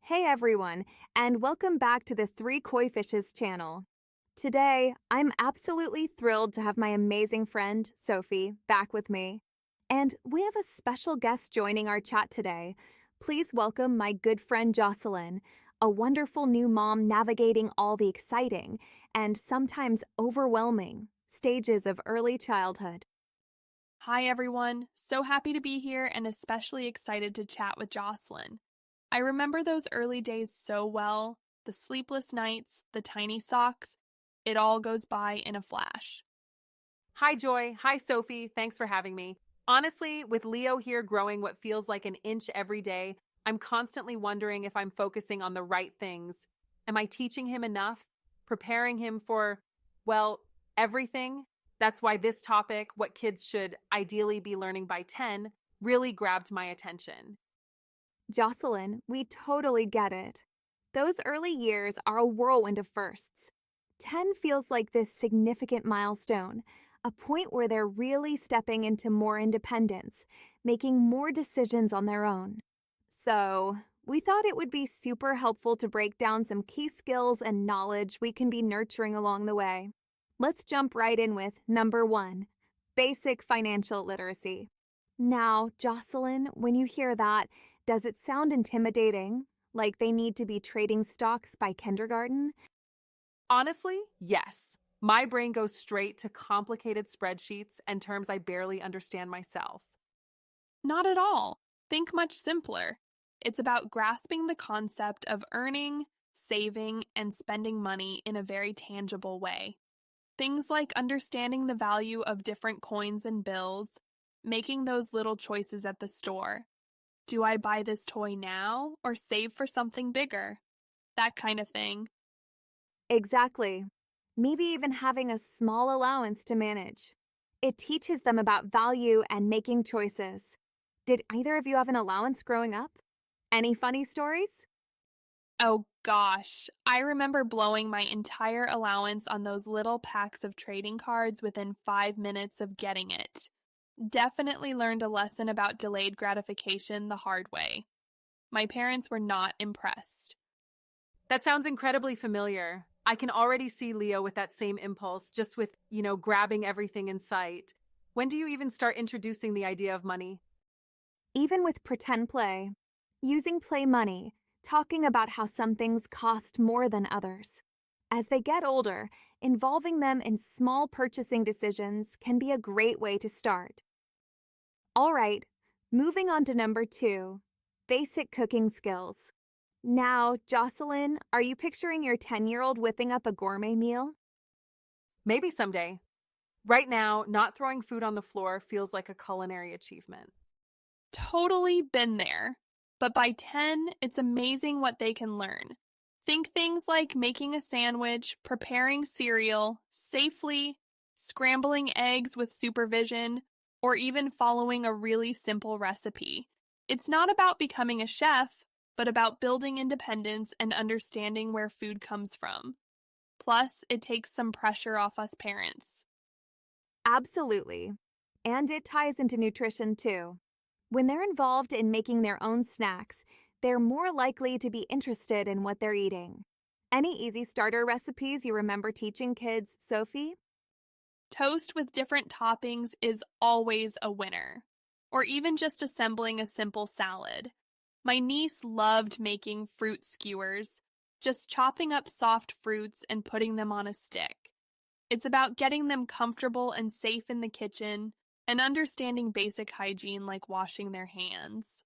Hey everyone, and welcome back to the Three Koi Fishes channel. Today, I'm absolutely thrilled to have my amazing friend, Sophie, back with me. And we have a special guest joining our chat today. Please welcome my good friend Jocelyn, a wonderful new mom navigating all the exciting and sometimes overwhelming stages of early childhood. Hi everyone, so happy to be here and especially excited to chat with Jocelyn. I remember those early days so well, the sleepless nights, the tiny socks, it all goes by in a flash. Hi, Joy. Hi, Sophie. Thanks for having me. Honestly, with Leo here growing what feels like an inch every day, I'm constantly wondering if I'm focusing on the right things. Am I teaching him enough? Preparing him for, well, everything? That's why this topic, what kids should ideally be learning by 10, really grabbed my attention. Jocelyn, we totally get it. Those early years are a whirlwind of firsts. 10 feels like this significant milestone, a point where they're really stepping into more independence, making more decisions on their own. So, we thought it would be super helpful to break down some key skills and knowledge we can be nurturing along the way. Let's jump right in with number 1, basic financial literacy. Now, Jocelyn, when you hear that, does it sound intimidating? Like they need to be trading stocks by kindergarten? Honestly, yes. My brain goes straight to complicated spreadsheets and terms I barely understand myself. Not at all. Think much simpler. It's about grasping the concept of earning, saving, and spending money in a very tangible way. Things like understanding the value of different coins and bills, making those little choices at the store. Do I buy this toy now or save for something bigger? That kind of thing. Exactly. Maybe even having a small allowance to manage. It teaches them about value and making choices. Did either of you have an allowance growing up? Any funny stories? Oh gosh, I remember blowing my entire allowance on those little packs of trading cards within 5 minutes of getting it. Definitely learned a lesson about delayed gratification the hard way. My parents were not impressed. That sounds incredibly familiar. I can already see Leo with that same impulse, just with, grabbing everything in sight. When do you even start introducing the idea of money? Even with pretend play, using play money, talking about how some things cost more than others. As they get older, involving them in small purchasing decisions can be a great way to start. All right, moving on to number 2, basic cooking skills. Now, Jocelyn, are you picturing your 10-year-old whipping up a gourmet meal? Maybe someday. Right now, not throwing food on the floor feels like a culinary achievement. Totally been there. But by 10, it's amazing what they can learn. Think things like making a sandwich, preparing cereal safely, scrambling eggs with supervision, or even following a really simple recipe. It's not about becoming a chef, but about building independence and understanding where food comes from. Plus, it takes some pressure off us parents. Absolutely. And it ties into nutrition too. When they're involved in making their own snacks, they're more likely to be interested in what they're eating. Any easy starter recipes you remember teaching kids, Sophie? Toast with different toppings is always a winner. Or even just assembling a simple salad. My niece loved making fruit skewers, just chopping up soft fruits and putting them on a stick. It's about getting them comfortable and safe in the kitchen and understanding basic hygiene like washing their hands.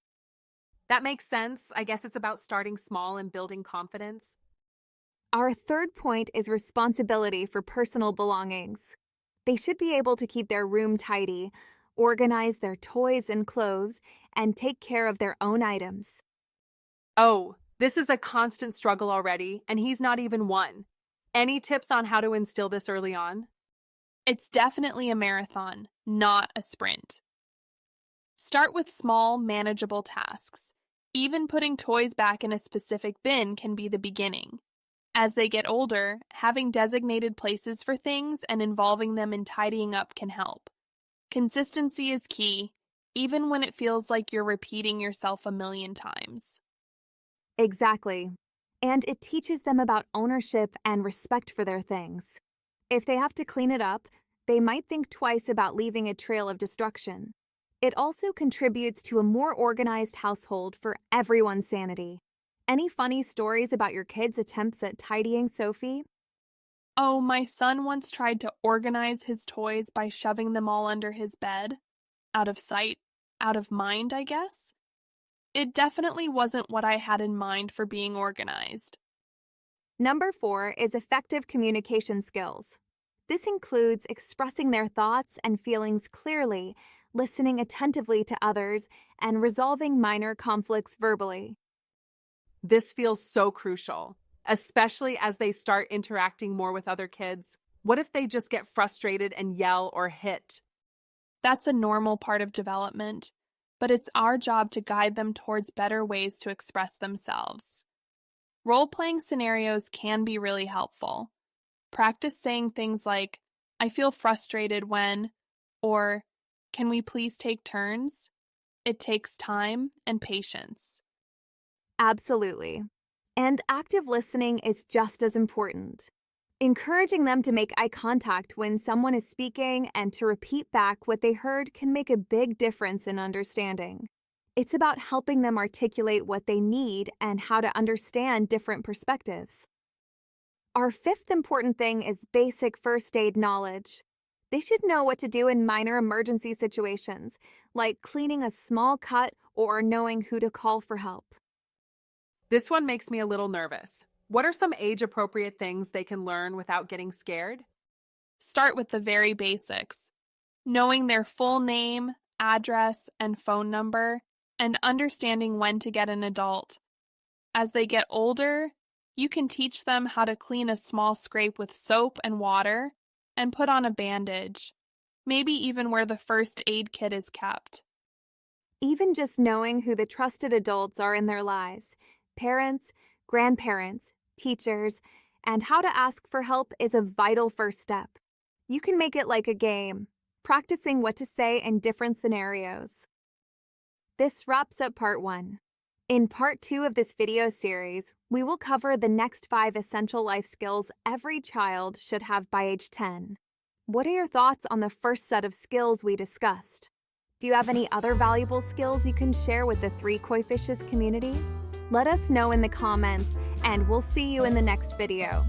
That makes sense. I guess it's about starting small and building confidence. Our third point is responsibility for personal belongings. They should be able to keep their room tidy, organize their toys and clothes, and take care of their own items. Oh, this is a constant struggle already, and he's not even one. Any tips on how to instill this early on? It's definitely a marathon, not a sprint. Start with small, manageable tasks. Even putting toys back in a specific bin can be the beginning. As they get older, having designated places for things and involving them in tidying up can help. Consistency is key, even when it feels like you're repeating yourself a million times. Exactly. And it teaches them about ownership and respect for their things. If they have to clean it up, they might think twice about leaving a trail of destruction. It also contributes to a more organized household for everyone's sanity. Any funny stories about your kids' attempts at tidying, Sophie? Oh, my son once tried to organize his toys by shoving them all under his bed. Out of sight, out of mind, I guess. It definitely wasn't what I had in mind for being organized. Number 4 is effective communication skills. This includes expressing their thoughts and feelings clearly, listening attentively to others, and resolving minor conflicts verbally. This feels so crucial, especially as they start interacting more with other kids. What if they just get frustrated and yell or hit? That's a normal part of development, but it's our job to guide them towards better ways to express themselves. Role-playing scenarios can be really helpful. Practice saying things like, I feel frustrated when, or can we please take turns? It takes time and patience. Absolutely. And active listening is just as important. Encouraging them to make eye contact when someone is speaking and to repeat back what they heard can make a big difference in understanding. It's about helping them articulate what they need and how to understand different perspectives. Our 5th important thing is basic first aid knowledge. They should know what to do in minor emergency situations, like cleaning a small cut or knowing who to call for help. This one makes me a little nervous. What are some age-appropriate things they can learn without getting scared? Start with the very basics. Knowing their full name, address, and phone number, and understanding when to get an adult. As they get older, you can teach them how to clean a small scrape with soap and water and put on a bandage, maybe even where the first aid kit is kept. Even just knowing who the trusted adults are in their lives, parents, grandparents, teachers, and how to ask for help is a vital first step. You can make it like a game, practicing what to say in different scenarios. This wraps up part 1. In part 2 of this video series, we will cover the next 5 essential life skills every child should have by age 10. What are your thoughts on the first set of skills we discussed? Do you have any other valuable skills you can share with the 3 Koi Fishes community? Let us know in the comments, and we'll see you in the next video.